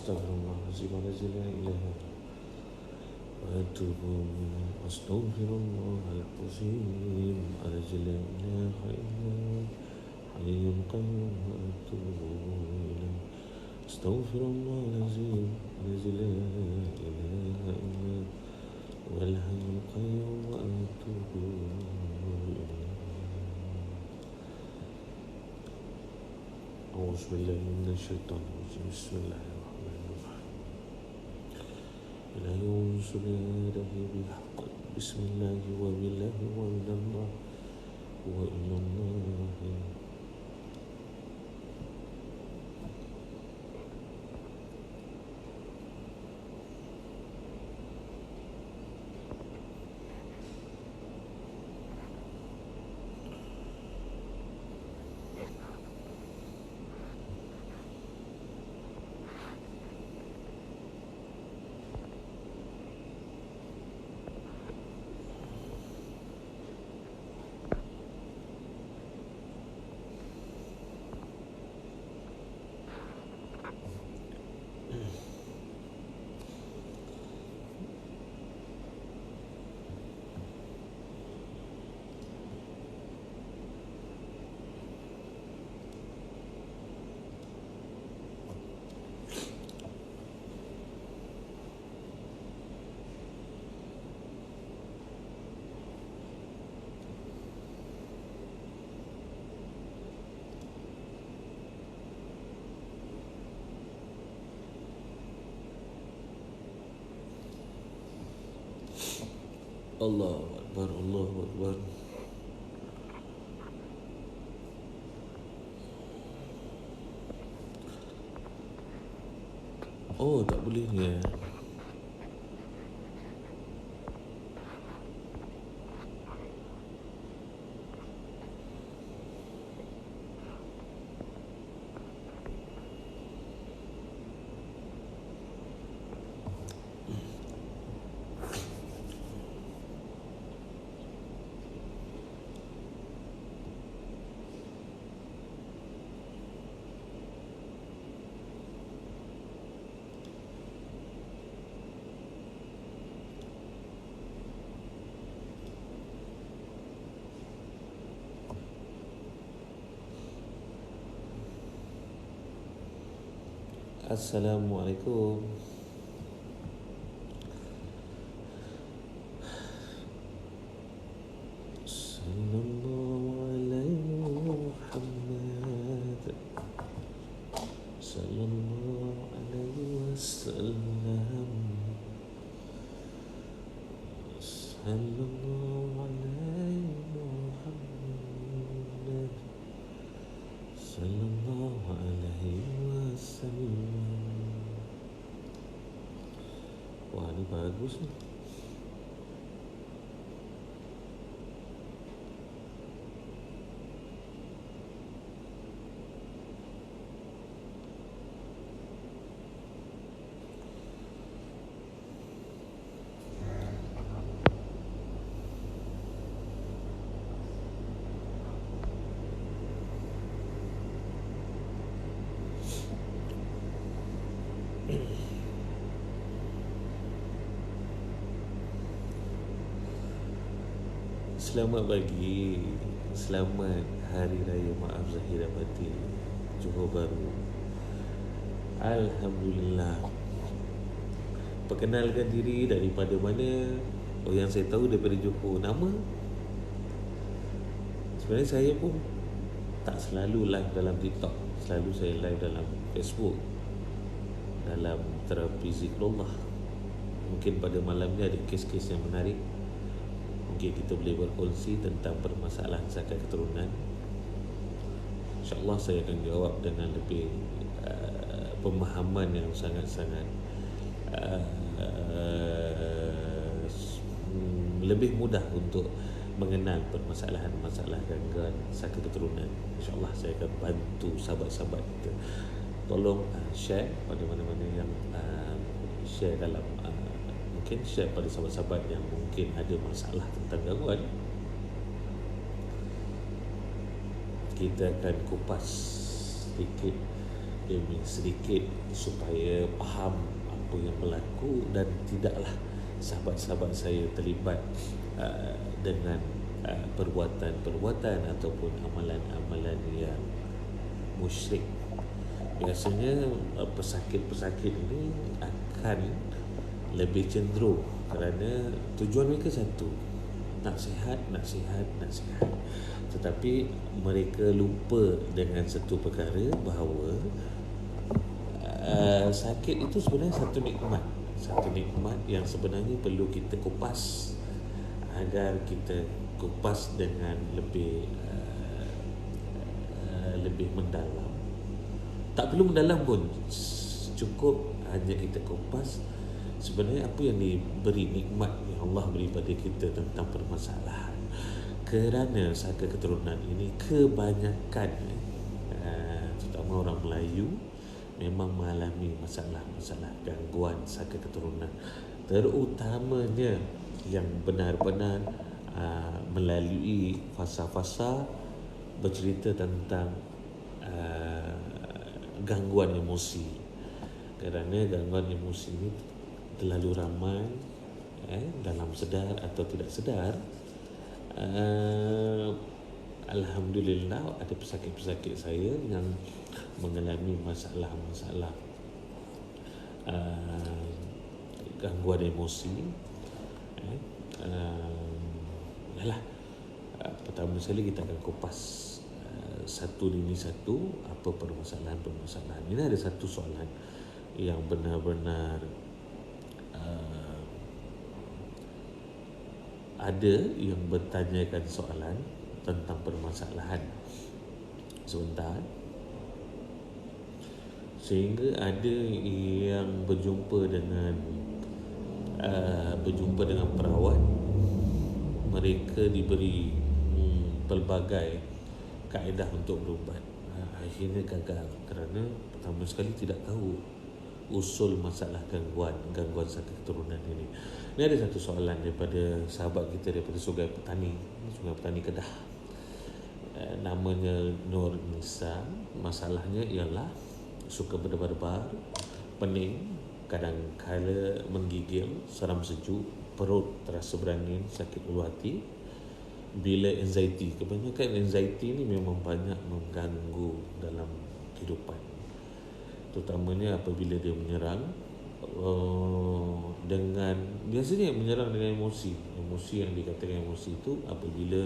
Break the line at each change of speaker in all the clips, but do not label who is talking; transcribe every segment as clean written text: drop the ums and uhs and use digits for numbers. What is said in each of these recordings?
Astaghfirullahaladzim alladzi la ilaha wa atubu astaghfirullahal azim alladzi la ilaha illa hayyul qayyum wa atubu ilaihi astaghfirullahal azim alladzi la ilaha illa huwal hayyul qayyum wa atubu ilaihi. أعوذ بالله من الشيطان الرجيم بسم الله الرحمن الرحيم لا يونس بيده بالحق بسم الله وبالله وإلى الله وإلى الله. Allahu Akbar, Allahu Akbar. Oh, tak boleh ni ya. Assalamualaikum. Sallallahu alaihi Muhammad. Sallallahu alaihi wasallam. Sallallahu alaihi Muhammad. Sallallahu alaihi wasallam. Wah, ini bagus nih. Selamat pagi. Selamat Hari Raya Maaf Zahir dan Batin Johor Bahru. Alhamdulillah. Perkenalkan diri, daripada mana? Oh, yang saya tahu daripada Johor. Nama? Sebenarnya saya pun tak selalu live dalam TikTok. Selalu saya live dalam Facebook, dalam terapi zikrullah. Mungkin pada malam ni ada kes-kes yang menarik. Mungkin kita boleh berkongsi tentang permasalahan zakat keturunan. InsyaAllah saya akan jawab dengan lebih pemahaman yang sangat-sangat lebih mudah untuk mengenal permasalahan-masalah gangguan zakat keturunan. InsyaAllah saya akan bantu sahabat-sahabat kita. Tolong share pada mana-mana yang share dalam mungkin share pada sahabat-sahabat yang mungkin ada masalah tentang gangguan. Kita akan kupas sedikit demi sedikit supaya faham apa yang berlaku dan tidaklah sahabat-sahabat saya terlibat dengan perbuatan-perbuatan ataupun amalan-amalan yang musyrik. Biasanya pesakit-pesakit ini akan lebih cenderung kerana tujuan mereka satu, nak sihat. Tetapi mereka lupa dengan satu perkara, bahawa sakit itu sebenarnya satu nikmat yang sebenarnya perlu kita kupas, agar kita kupas dengan lebih mendalam. Tak perlu mendalam pun, cukup hanya kita kupas sebenarnya apa yang diberi, nikmat yang Allah beri pada kita tentang permasalahan. Kerana saka keturunan ini kebanyakan terutama orang Melayu memang mengalami masalah-masalah gangguan saka keturunan, terutamanya yang benar-benar melalui fasa-fasa bercerita tentang gangguan emosi. Kerana gangguan emosi ini terlalu ramai, dalam sedar atau tidak sedar. Alhamdulillah ada pesakit-pesakit saya yang mengalami masalah-masalah gangguan emosi. Pertama sekali kita akan kupas satu demi satu apa permasalahan-permasalahan. Ini ada satu soalan yang benar-benar ada yang bertanyakan soalan tentang permasalahan sebentar, sehingga ada yang berjumpa dengan perawat. Mereka diberi pelbagai kaedah untuk berubat, akhirnya gagal kerana pertama sekali tidak tahu usul masalah gangguan sakit keturunan ini. Ini ada satu soalan daripada sahabat kita daripada Sungai Petani Kedah. Namanya Nur Nisa. Masalahnya ialah suka berdebar-debar, pening, kadang-kala menggigil, seram sejuk, perut terasa berangin, sakit ulu hati. Bila anxiety, kebanyakan anxiety ni memang banyak mengganggu dalam kehidupan, terutamanya apabila dia menyerang biasanya menyerang dengan emosi yang dikatakan emosi itu apabila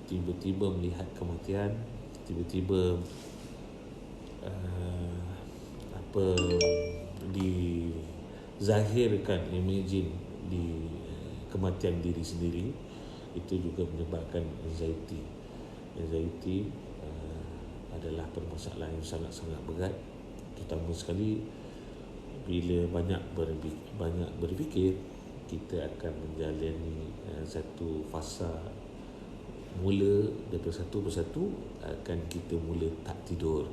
tiba-tiba melihat kematian, tiba-tiba dizahirkan imagine di kematian diri sendiri, itu juga menyebabkan anxiety adalah permasalahan yang sangat-sangat berat, terutama sekali bila banyak berfikir. Kita akan menjalani satu fasa, mula daripada satu persatu akan kita mula tak tidur,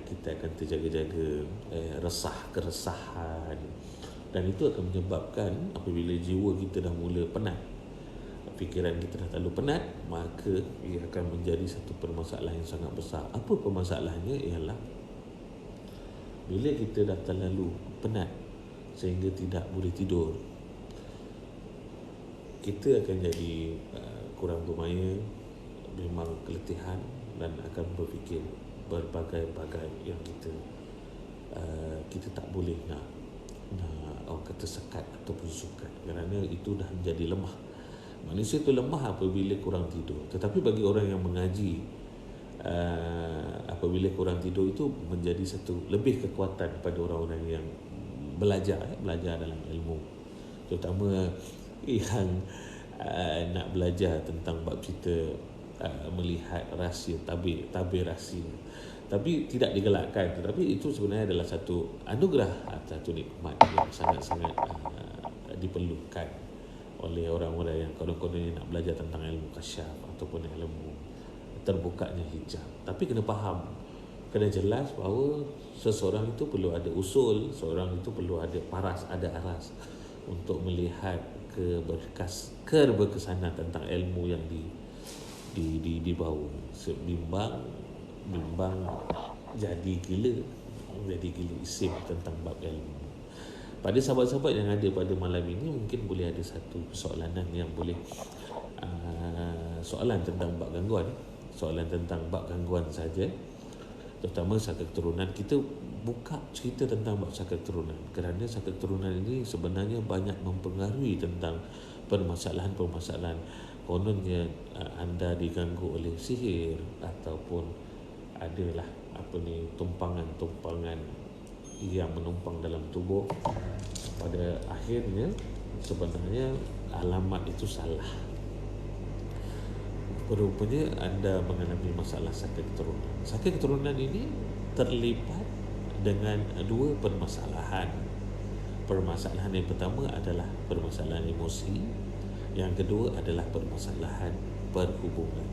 kita akan terjaga-jaga, keresahan, dan itu akan menyebabkan apabila jiwa kita dah mula penat, fikiran kita dah terlalu penat, maka ia akan menjadi satu permasalahan yang sangat besar. Apa permasalahannya ialah bila kita dah terlalu penat sehingga tidak boleh tidur, kita akan jadi kurang bermaya, memang keletihan, dan akan berfikir berbagai-bagai yang kita tak boleh nak orang kata sekat ataupun sukat, kerana itu dah menjadi lemah. Manusia itu lemah apabila kurang tidur. Tetapi bagi orang yang mengaji, apabila kurang tidur itu menjadi satu lebih kekuatan pada orang-orang yang belajar dalam ilmu, terutama yang nak belajar tentang bab cerita melihat rahsia, tabir rahsia, tapi tidak digelakkan. Tetapi itu sebenarnya adalah satu anugerah, satu nikmat yang sangat-sangat diperlukan oleh orang-orang yang konon-kononnya nak belajar tentang ilmu kasyaf ataupun ilmu terbukanya hijab. Tapi kena faham, kena jelas bahawa seseorang itu perlu ada usul, seorang itu perlu ada aras untuk melihat keberkesanan tentang ilmu yang dibawa. Bimbang jadi gila, Jadi gili isim tentang bab ilmu. Pada sahabat-sahabat yang ada pada malam ini, mungkin boleh ada satu persoalanan yang boleh soalan tentang bab gangguan. Soalan tentang bab gangguan saja, terutama sakit keturunan. Kita buka cerita tentang bab sakit keturunan kerana sakit keturunan ini sebenarnya banyak mempengaruhi tentang permasalahan-permasalahan. Kononnya anda diganggu oleh sihir ataupun adalah tumpangan-tumpangan yang menumpang dalam tubuh. Pada akhirnya sebenarnya alamat itu salah. Rupanya anda mengalami masalah sakit keturunan. Sakit keturunan ini terlibat dengan dua permasalahan. Permasalahan yang pertama adalah permasalahan emosi, yang kedua adalah permasalahan perhubungan.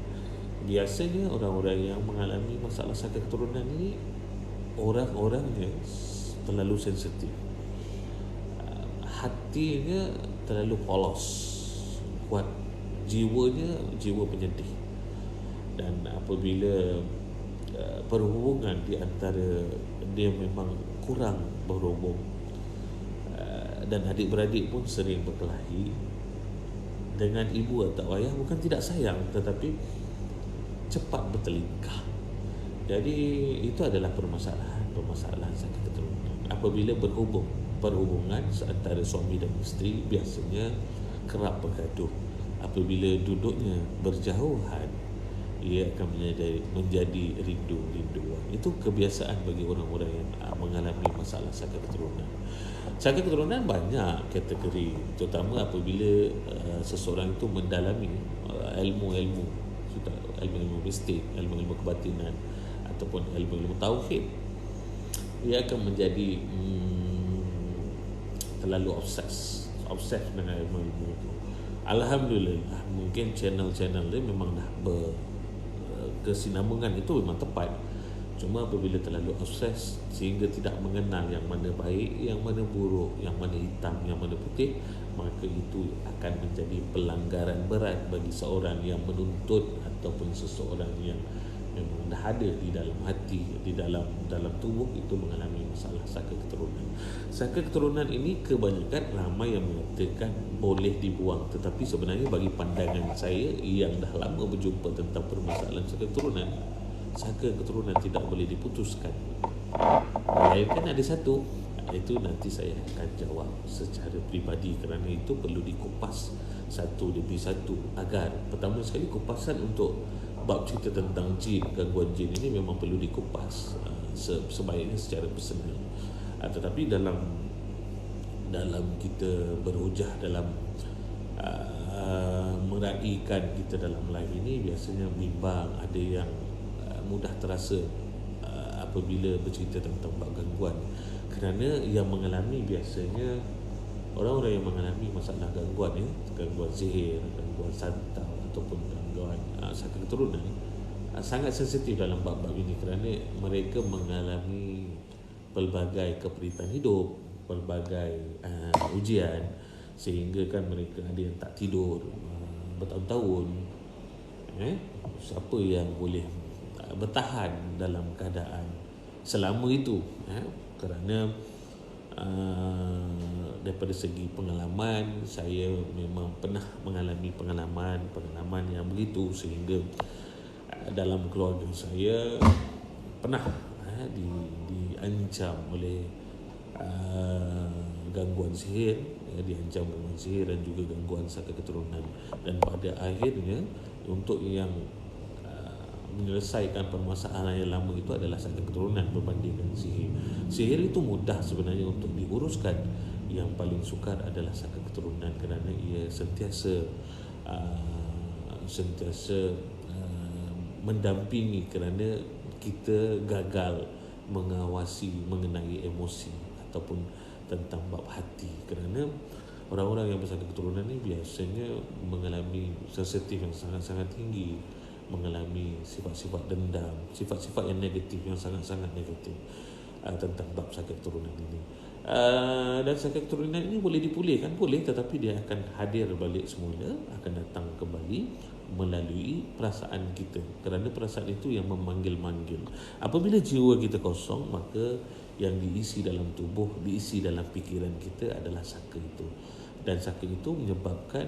Biasanya orang-orang yang mengalami masalah sakit keturunan ini orang-orangnya terlalu sensitif, hatinya terlalu polos, kuat, jiwanya jiwa penyedih. Dan apabila perhubungan di antara dia memang kurang berhubung, dan adik-beradik pun sering berkelahi dengan ibu atau ayah, bukan tidak sayang tetapi cepat bertelingkah. Jadi itu adalah permasalahan sakit keturunan. Apabila perhubungan antara suami dan isteri biasanya kerap bergaduh. Apabila duduknya berjauhan, ia akan menjadi rindu-rinduan. Itu kebiasaan bagi orang-orang yang mengalami masalah sakit keturunan. Sakit keturunan banyak kategori, terutama apabila seseorang itu mendalami ilmu-ilmu mistik, ilmu-ilmu kebatinan ataupun ilmu-ilmu tauhid. Ia akan menjadi terlalu obses dengan ilmu-ilmu itu. Alhamdulillah, mungkin channel-channel dia memang dah kesinambungan itu memang tepat. Cuma apabila terlalu obses sehingga tidak mengenal yang mana baik, yang mana buruk, yang mana hitam, yang mana putih, maka itu akan menjadi pelanggaran berat bagi seorang yang menuntut ataupun seseorang yang memang dah ada di dalam hati, di dalam tubuh itu mengalami masalah sakit keturunan. Sakit keturunan ini kebanyakan ramai yang mengatakan boleh dibuang, tetapi sebenarnya bagi pandangan saya yang dah lama berjumpa tentang permasalahan sakit keturunan tidak boleh diputuskan. Melainkan ada satu, itu nanti saya akan jawab secara peribadi kerana itu perlu dikupas satu demi satu. Agar pertama sekali, kupasan untuk bab cerita tentang jin, gangguan jin ini memang perlu dikupas sebaiknya secara personal. Tetapi dalam kita berhujah, dalam meraihkan kita dalam live ini, biasanya bimbang, ada yang mudah terasa apabila bercerita tentang bab gangguan. Kerana yang mengalami biasanya orang-orang yang mengalami masalah gangguan gangguan sihir, gangguan santau ataupun gangguan sakit keturunan sangat sensitif dalam bab-bab ini kerana mereka mengalami pelbagai keperitan hidup, pelbagai ujian, sehingga kan mereka ada yang tak tidur bertahun-tahun. Siapa yang boleh bertahan dalam keadaan selama itu? Kerana daripada segi pengalaman, saya memang pernah mengalami pengalaman yang begitu, sehingga dalam keluarga saya pernah diancam oleh gangguan sihir, diancam gangguan sihir dan juga gangguan sakit keturunan. Dan pada akhirnya untuk yang menyelesaikan permasalahan yang lama itu adalah sakit keturunan berbandingkan sihir. Sihir itu mudah sebenarnya untuk diuruskan. Yang paling sukar adalah sakit keturunan kerana ia sentiasa mendampingi kerana kita gagal mengawasi mengenai emosi ataupun tentang bab hati. Kerana orang-orang yang bersakit keturunan ni biasanya mengalami sensitif yang sangat-sangat tinggi, mengalami sifat-sifat dendam, sifat-sifat yang negatif, yang sangat-sangat negatif tentang bab sakit keturunan ini. Dan sakit keturunan ini boleh dipulihkan, boleh, tetapi dia akan hadir balik semula, akan datang kembali melalui perasaan kita, kerana perasaan itu yang memanggil-manggil. Apabila jiwa kita kosong, maka yang diisi dalam tubuh, diisi dalam fikiran kita adalah saka itu. Dan saka itu menyebabkan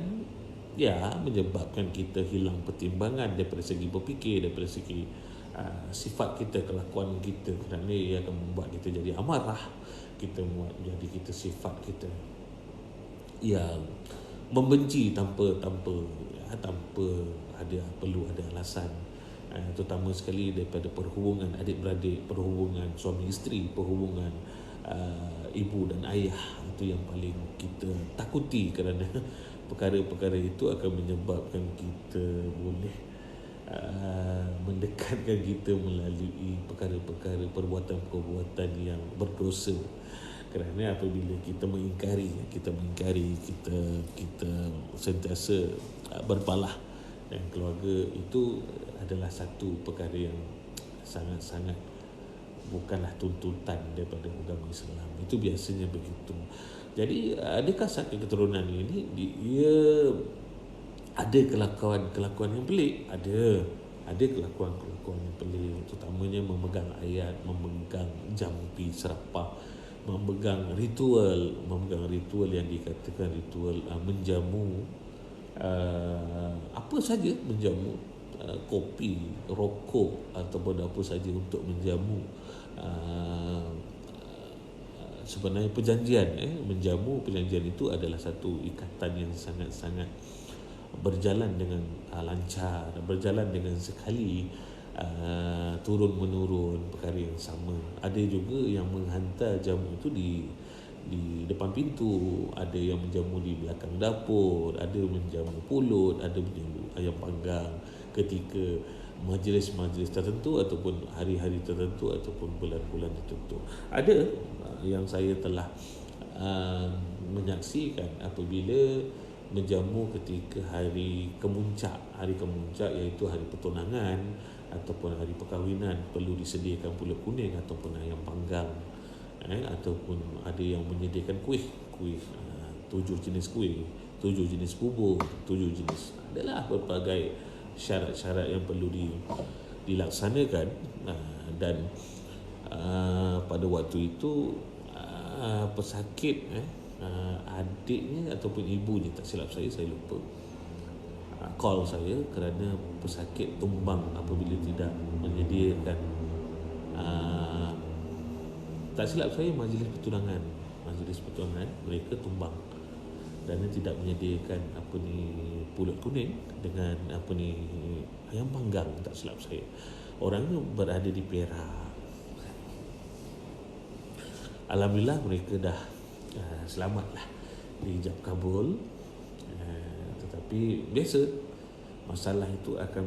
kita hilang pertimbangan daripada segi berfikir, daripada segi sifat kita, kelakuan kita, kerana ia akan membuat kita jadi amarah, kita membuat jadi kita sifat kita yang membenci tanpa perlu ada alasan. Terutama sekali daripada perhubungan adik-beradik, perhubungan suami isteri, perhubungan ibu dan ayah. Itu yang paling kita takuti, kerana perkara-perkara itu akan menyebabkan kita boleh mendekatkan kita melalui perkara-perkara, perbuatan-perbuatan yang berdosa. Kerana apabila kita mengingkari, kita sentiasa berpalah, dan keluarga itu adalah satu perkara yang sangat-sangat bukanlah tuntutan daripada agama Islam. Itu biasanya begitu. Jadi adakah saka keturunan ini dia ada kelakuan yang pelik? Ada kelakuan yang pelik, terutamanya memegang ayat, memegang jampi serapah, memegang ritual yang dikatakan ritual menjamu, apa saja menjamu, kopi, rokok ataupun apa saja untuk menjamu. Sebenarnya menjamu perjanjian itu adalah satu ikatan yang sangat-sangat berjalan dengan lancar, berjalan dengan sekali, turun menurun perkara yang sama. Ada juga yang menghantar jamu itu di depan pintu, ada yang menjamu di belakang dapur, ada menjamu pulut, ada menjamu ayam panggang ketika majlis-majlis tertentu ataupun hari-hari tertentu ataupun bulan-bulan tertentu. Ada yang saya telah menyaksikan apabila menjamu ketika hari kemuncak iaitu hari pertunangan ataupun hari perkahwinan, perlu disediakan pulut kuning ataupun ayam panggang, ataupun ada yang menyediakan kuih 7 jenis kuih, 7 jenis bubur, 7 jenis, adalah berbagai syarat-syarat yang perlu dilaksanakan. Dan pada waktu itu pesakit adiknya ataupun ibunya, tak silap saya lupa, call saya kerana pesakit tumbang apabila tidak menyediakan, tak silap saya majlis pertunangan mereka tumbang dan tidak menyediakan pulut kuning dengan ayam panggang, tak silap saya. Orangnya berada di Perak. Alhamdulillah mereka dah selamatlah, diijab kabul. Tetapi biasa masalah itu akan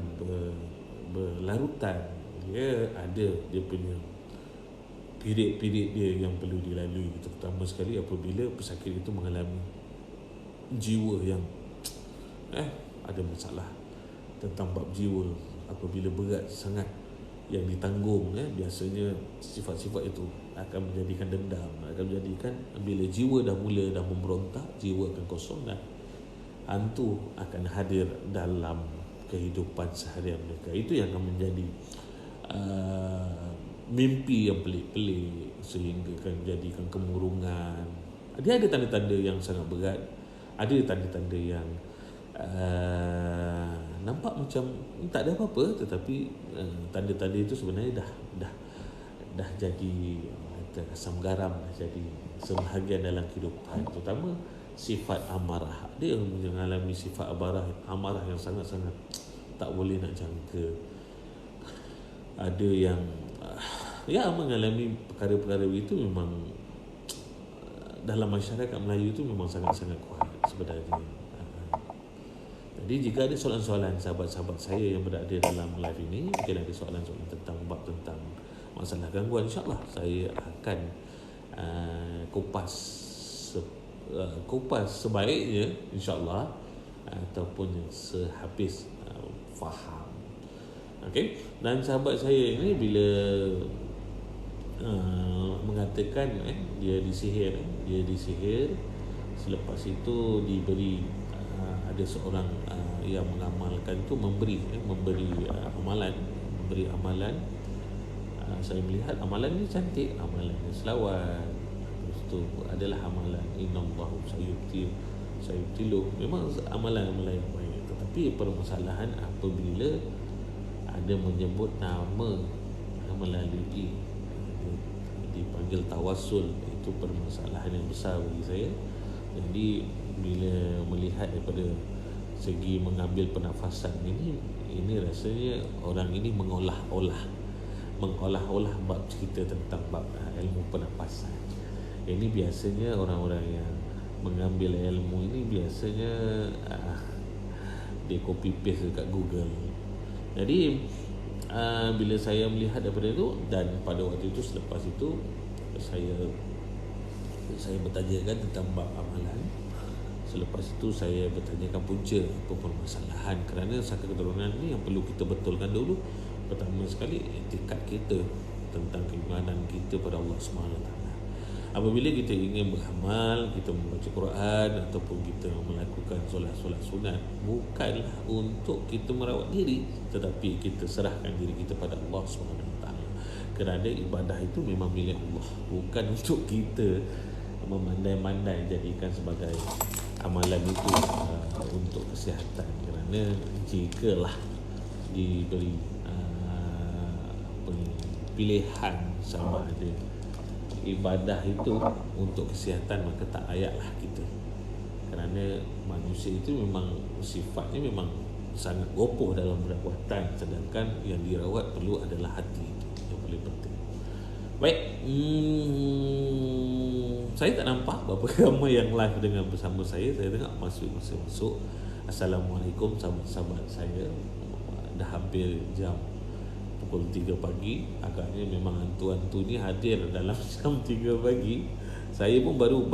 berlarutan. Dia ada dia punya period dia yang perlu dilalui, terutama sekali apabila pesakit itu mengalami jiwa yang ada masalah tentang bab jiwa. Apabila berat sangat yang ditanggung, biasanya sifat-sifat itu akan menjadikan dendam, akan menjadikan bila jiwa dah memberontak, jiwa akan kosong dan hantu akan hadir dalam kehidupan seharian mereka. Itu yang akan menjadi mimpi yang pelik-pelik sehingga akan menjadikan kemurungan. Dia ada tanda-tanda yang sangat berat, ada tanda-tanda yang nampak macam tak ada apa-apa, tetapi tanda-tanda itu sebenarnya dah jadi asam garam, dah jadi sebahagian dalam kehidupan. Terutama sifat amarah. Ada yang mengalami sifat amarah yang sangat-sangat tak boleh nak jangka. Ada yang mengalami perkara-perkara itu memang dalam masyarakat Melayu itu memang sangat-sangat kuat sebenarnya. Jadi jika ada soalan-soalan sahabat-sahabat saya yang berada dalam live ini, mungkin ada soalan-soalan tentang masalah gangguan, insyaAllah saya akan kupas sebaiknya, insyaAllah, ataupun sehabis faham. Okay? Dan sahabat saya ini bila mengatakan dia disihir, selepas itu diberi ada seorang yang mengamalkan tu memberi amalan saya melihat amalan ni cantik, amalan ni selawat. Lepas tu adalah amalan innallahu sayutilu. Memang amalan-amalan yang baik. Tetapi permasalahan apabila ada menyebut nama melalui dipanggil tawassul, itu permasalahan yang besar bagi saya. Jadi bila melihat daripada segi mengambil pernafasan ini rasanya orang ini mengolah-olah bab cerita tentang bab ilmu pernafasan. Ini biasanya orang-orang yang mengambil ilmu ini biasanya dia copy paste dekat Google. Jadi bila saya melihat daripada itu, dan pada waktu itu selepas itu saya bertanyakan tentang bab amalan. Selepas itu saya bertanyakan punca apa permasalahan, kerana saka keturunan ini yang perlu kita betulkan dulu. Pertama sekali etikat kita tentang keimanan kita pada Allah SWT. Apabila kita ingin beramal, kita membaca Quran ataupun kita melakukan solat-solat sunat, bukanlah untuk kita merawat diri, tetapi kita serahkan diri kita pada Allah SWT. Kerana ibadah itu memang milik Allah, bukan untuk kita memandai-mandai jadikan sebagai amalan itu untuk kesihatan. Kerana jikalah diberi pilihan sama ada ibadah itu untuk kesihatan, maka tak layaklah kita. Kerana manusia itu memang sifatnya memang sangat gopoh dalam perbuatan, sedangkan yang dirawat perlu adalah hati. Itu yang paling penting. Baik, saya tak nampak berapa ramai yang live dengan bersama saya. Saya tengok masuk. Assalamualaikum sahabat-sahabat saya. Dah hampir jam pukul 3 pagi. Agaknya memang hantu-hantu ni hadir dalam jam 3 pagi. Saya pun baru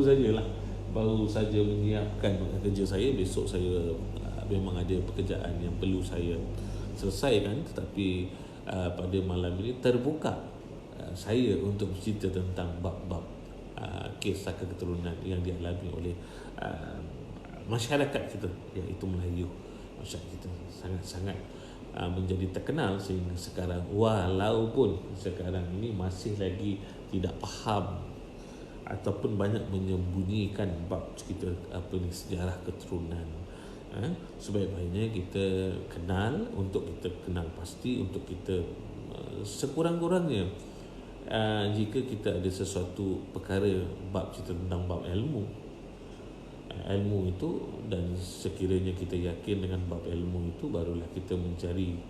sajalah baru saja menyiapkan kerja saya. Besok saya memang ada pekerjaan yang perlu saya selesaikan, tetapi pada malam ini terbuka saya untuk bercerita tentang bab-bab kes saka keturunan yang dialami oleh masyarakat kita, iaitu Melayu. Masyarakat kita sangat-sangat menjadi terkenal sehingga sekarang, walaupun sekarang ini masih lagi tidak faham ataupun banyak menyembunyikan bab cerita sejarah keturunan. Sebaik-baiknya kita kenal, untuk kita kenal pasti, untuk kita sekurang-kurangnya jika kita ada sesuatu perkara bab cerita tentang bab ilmu itu, dan sekiranya kita yakin dengan bab ilmu itu, barulah kita mencari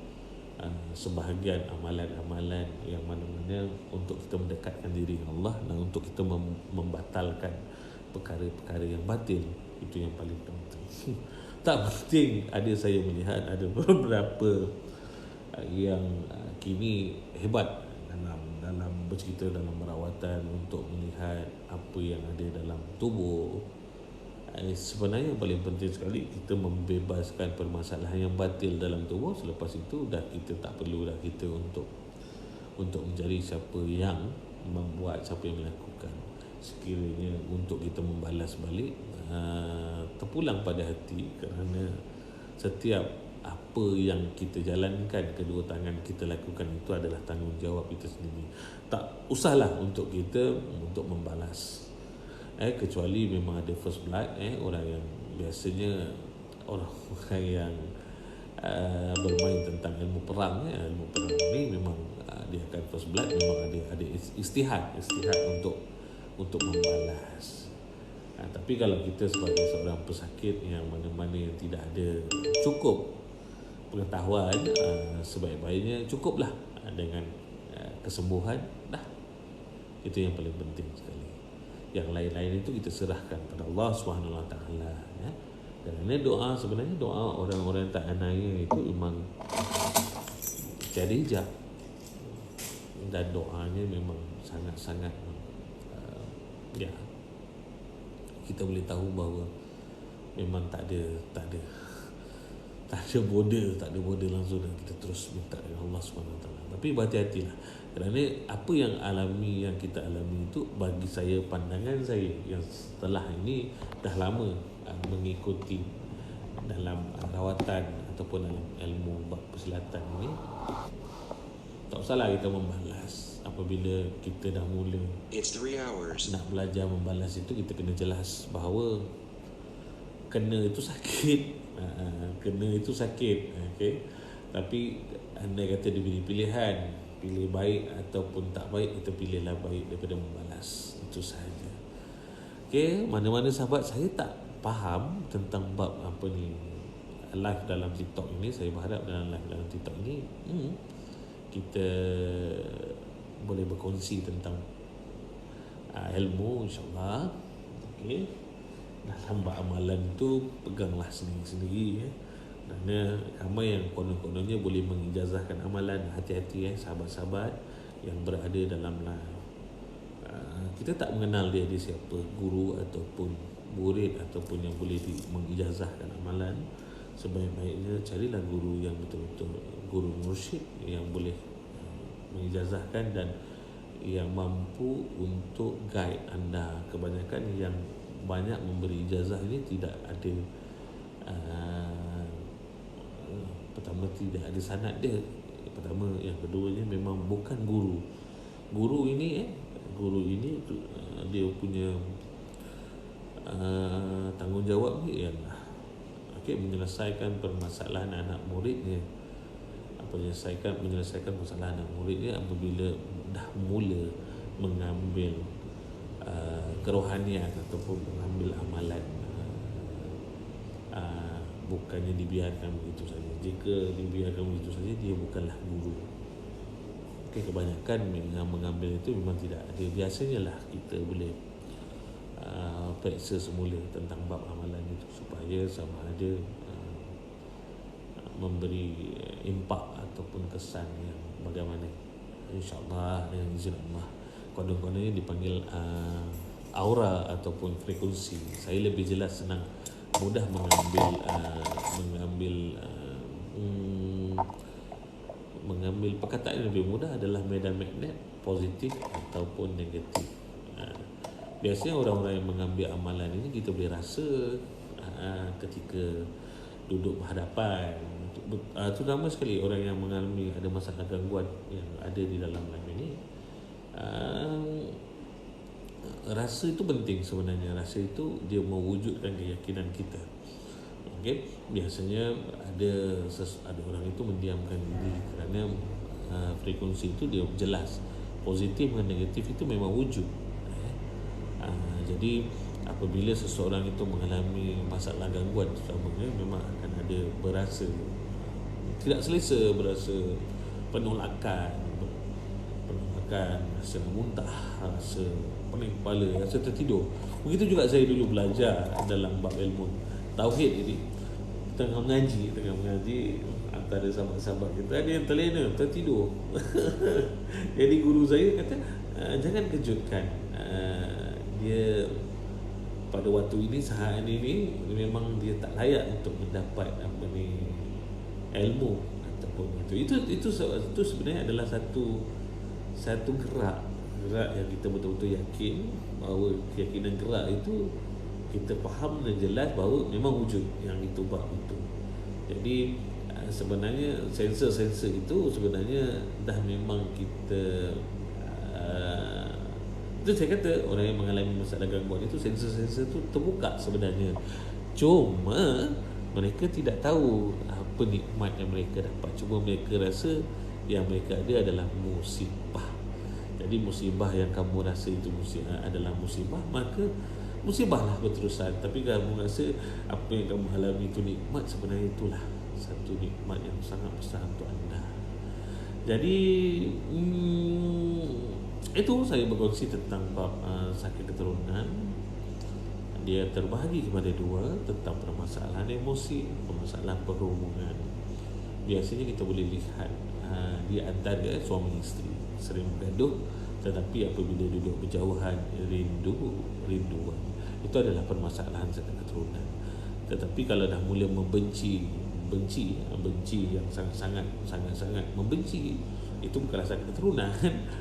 sebahagian amalan-amalan yang mana-mana untuk kita mendekatkan diri dengan Allah, dan untuk kita membatalkan perkara-perkara yang batil. Itu yang paling penting. Tak penting ada, saya melihat ada beberapa yang kini hebat dalam bercerita dalam merawatan untuk melihat apa yang ada dalam tubuh. Sebenarnya paling penting sekali kita membebaskan permasalahan yang batil dalam tubuh. Selepas itu dah kita tak perlu dah kita untuk mencari siapa yang membuat, siapa yang melakukan. Sekiranya untuk kita membalas balik, terpulang pada hati, kerana setiap apa yang kita jalankan, kedua tangan kita lakukan, itu adalah tanggungjawab kita sendiri. Tak usahlah untuk kita untuk membalas, kecuali memang ada first blood, orang yang biasanya orang yang bermain tentang ilmu perang. Ilmu perang ni memang dia akan first blood, memang ada istihad untuk membalas. Tapi kalau kita sebagai seorang pesakit yang mana-mana yang tidak ada cukup pengetahuan, sebaik-baiknya cukuplah dengan kesembuhan dah. Itu yang paling penting sekali. Yang lain-lain itu kita serahkan pada Allah SWT. Kerana doa, sebenarnya doa orang-orang tak anaya itu memang tiada hijab, dan doanya memang sangat-sangat kita boleh tahu bahawa memang tak ada border langsung, dan kita terus minta dengan Allah SWT. Tapi berhati-hatilah, kerana apa yang kita alami itu, bagi saya, pandangan saya yang setelah ini dah lama mengikuti dalam rawatan ataupun dalam ilmu bab persilatan ini, Tak usahlah kita membalas. Apabila kita dah mula nak belajar membalas itu, kita kena jelas bahawa kena itu sakit. Kena itu sakit. Okay? Tapi andai kata diberi pilihan, pilih baik ataupun tak baik, kita pilihlah baik daripada membalas. Itu sahaja. Okay? Mana-mana sahabat, saya tak faham tentang bab apa ni live dalam TikTok ini. Saya berharap dalam live dalam TikTok ini kita boleh berkongsi tentang ilmu, insyaAllah. Okay. Dalam bab amalan tu, peganglah sendiri-sendiri. Kerana ramai yang konon-kononnya boleh mengijazahkan amalan. Hati-hati sahabat-sahabat yang berada dalam live. Kita tak mengenal dia siapa, guru ataupun murid ataupun yang boleh mengijazahkan amalan. Sebaik-baiknya carilah guru yang betul-betul guru mursyid yang boleh mengijazahkan dan yang mampu untuk guide anda. Kebanyakan yang banyak memberi ijazah ini tidak ada pertama tidak ada sanad dia, pertama. Yang keduanya memang bukan guru. Guru ini dia punya tanggungjawab ni ialah menyelesaikan permasalahan anak muridnya. Menyelesaikan masalah anak muridnya apabila dah mula mengambil kerohanian ataupun mengambil amalan. Bukannya dibiarkan begitu saja. Jika dibiarkan begitu saja, dia bukanlah guru. Kebanyakan yang mengambil itu memang tidak ada. Biasanya lah kita boleh periksa semula tentang bab amalan itu supaya sama ada memberi impak ataupun kesan yang bagaimana. InsyaAllah dengan izin Allah. Konon-kononnya dipanggil aura ataupun frekuensi. Saya lebih jelas, senang, mudah mengambil perkataan yang lebih mudah adalah medan magnet positif ataupun negatif. Biasanya orang-orang yang mengambil amalan ini kita boleh rasa ketika duduk berhadapan. Terutama sekali orang yang mengalami ada masalah gangguan yang ada di dalam live ini. Rasa itu penting sebenarnya. Rasa itu dia mewujudkan keyakinan kita. Okay? Biasanya ada orang itu mendiamkan diri kerana frekuensi itu dia jelas. Positif dan negatif itu memang wujud. Jadi apabila seseorang itu mengalami masalah gangguan terutamanya, memang akan ada berasa tidak selesa, berasa penolakan, rasa muntah, rasa pening kepala, rasa tertidur. Begitu juga saya dulu belajar dalam bab ilmu tauhid ini. Tengah mengaji antara sahabat-sahabat kita, ada yang terlena, tertidur. Jadi guru saya kata, jangan kejutkan. Dia pada waktu ini, saat ini memang dia tak layak untuk mendapat ilmu ataupun itu sebenarnya adalah satu gerak yang kita betul-betul yakin bahawa keyakinan gerak itu kita faham dan jelas bahawa memang wujud yang itu bab itu. Jadi sebenarnya sensor-sensor itu sebenarnya dah memang kita itu saya kata orang yang mengalami masalah gangguan itu sensor-sensor itu terbuka sebenarnya. Cuma mereka tidak tahu apa nikmat yang mereka dapat. Cuma mereka rasa yang mereka ada adalah musibah. Jadi musibah yang kamu rasa itu adalah musibah, maka musibahlah berterusan. Tapi kamu rasa apa yang kamu alami itu nikmat, sebenarnya itulah satu nikmat yang sangat besar untuk anda. Jadi itu saya berkongsi tentang bab sakit keturunan. Dia terbahagi kepada dua, tentang permasalahan emosi, permasalahan perhubungan. Biasanya kita boleh lihat di antara suami isteri sering bergaduh, tetapi apabila duduk berjauhan, rinduan, itu adalah permasalahan sakit keturunan. Tetapi kalau dah mula membenci yang sangat-sangat membenci, itu bukanlah sakit keturunan.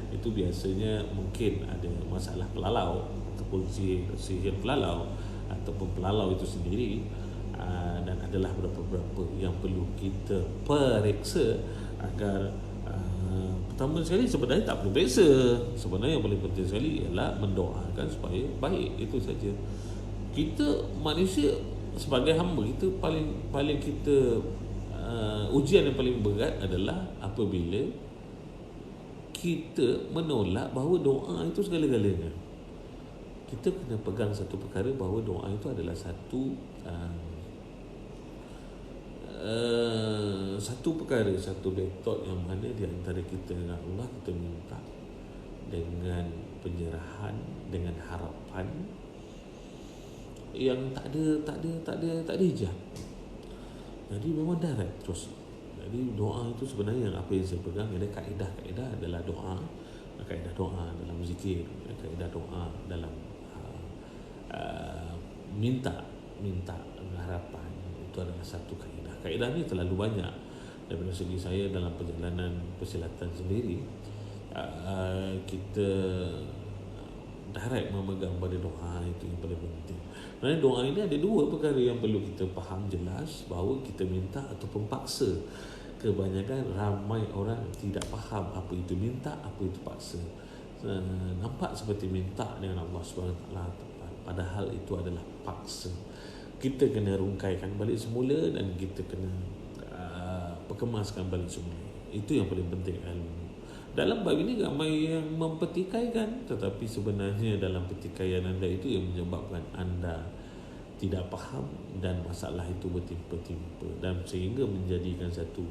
Itu biasanya mungkin ada masalah pelalau ataupun sihir pelalau ataupun pelalau itu sendiri. Dan adalah beberapa yang perlu kita periksa agar pertama sekali sebenarnya tak perlu biasa. Sebenarnya yang paling penting sekali ialah mendoakan supaya baik, itu saja. Kita manusia sebagai hamba, kita paling kita ujian yang paling berat adalah apabila kita menolak bahawa doa itu segala-galanya. Kita kena pegang satu perkara, bahawa doa itu adalah satu perkara, satu metod yang mana di antara kita dengan Allah, kita minta dengan penyerahan, dengan harapan yang tak ada hijab. Jadi memang direct terus. Jadi doa itu sebenarnya yang apa yang saya pegang adalah kaedah adalah doa, kaedah doa dalam zikir, kaedah doa dalam minta harapan. Itu adalah satu kaedah. Kaedah ni terlalu banyak. Daripada segi saya dalam perjalanan persilatan sendiri, kita direct memegang pada doa, itu yang paling penting. Kerana doa ini ada dua perkara yang perlu kita faham jelas, bahawa kita minta ataupun paksa. Kebanyakan ramai orang tidak faham apa itu minta, apa itu paksa. Nampak seperti minta dengan Allah SWT, padahal itu adalah paksa. Kita kena rungkaikan balik semula dan kita kena perkemaskan balik semula. Itu yang paling penting ilmu. Dalam bab ini ramai yang mempertikaikan, tetapi sebenarnya dalam pertikaian anda itu yang menyebabkan anda tidak faham dan masalah itu bertimpa-timpa, dan sehingga menjadikan satu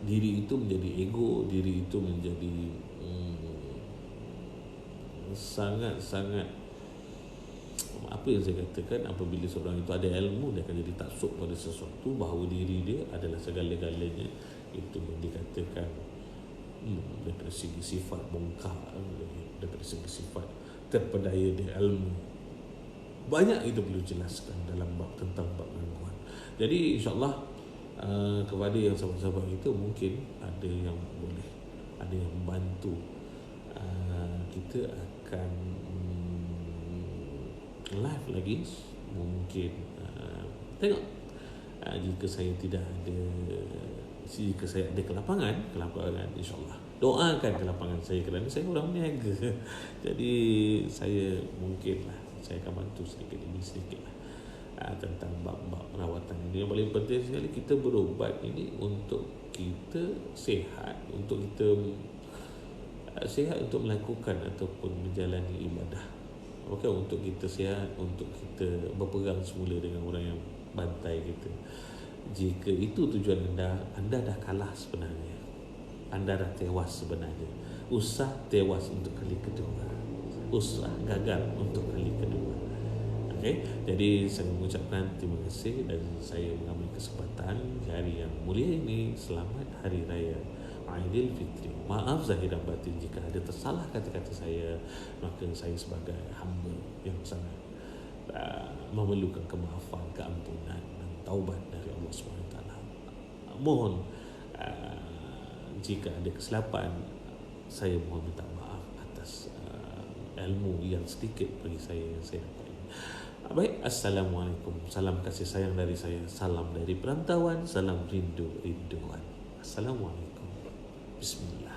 diri itu menjadi ego, diri itu menjadi sangat-sangat, apa yang saya katakan, apabila seorang itu ada ilmu, dia akan jadi taksub pada sesuatu bahawa diri dia adalah segala-galanya. Itu yang dikatakan daripada segi sifat bongkar, daripada segi sifat terpedaya di ilmu. Banyak itu perlu jelaskan dalam bab tentang bab gangguan. Jadi insyaAllah kepada yang sahabat-sahabat kita, mungkin ada yang boleh, ada yang membantu, kita akan live lagi mungkin. Tengok jika saya ada kelapangan, insyaAllah doakan kelapangan saya, kerana saya orang niaga. Jadi saya mungkinlah saya akan bantu sedikit demi sedikit tentang bab-bab perawatan ini. Yang paling penting sekali, kita berubat ini untuk kita sihat, untuk kita sihat untuk melakukan ataupun menjalani ibadah. Bukan untuk kita sihat, untuk kita berperang semula dengan orang yang bantai kita. Jika itu tujuan anda dah kalah sebenarnya. Anda dah tewas sebenarnya. Usah tewas untuk kali kedua. Usah gagal untuk kali kedua. Okey, jadi saya mengucapkan terima kasih dan saya mengambil kesempatan di hari yang mulia ini. Selamat Hari Raya Aidilfitri. Maaf zahir dan batin jika ada tersalah kata-kata saya, maka saya sebagai hamba yang sangat memerlukan kemaafan, keampunan dan taubat dari Allah SWT. Mohon jika ada kesilapan, saya mohon minta maaf atas ilmu yang sedikit bagi saya yang saya dapat ini. Baik, Assalamualaikum. Salam kasih sayang dari saya, salam dari perantauan, salam rindu-rinduan. Assalamualaikum. Bismillah.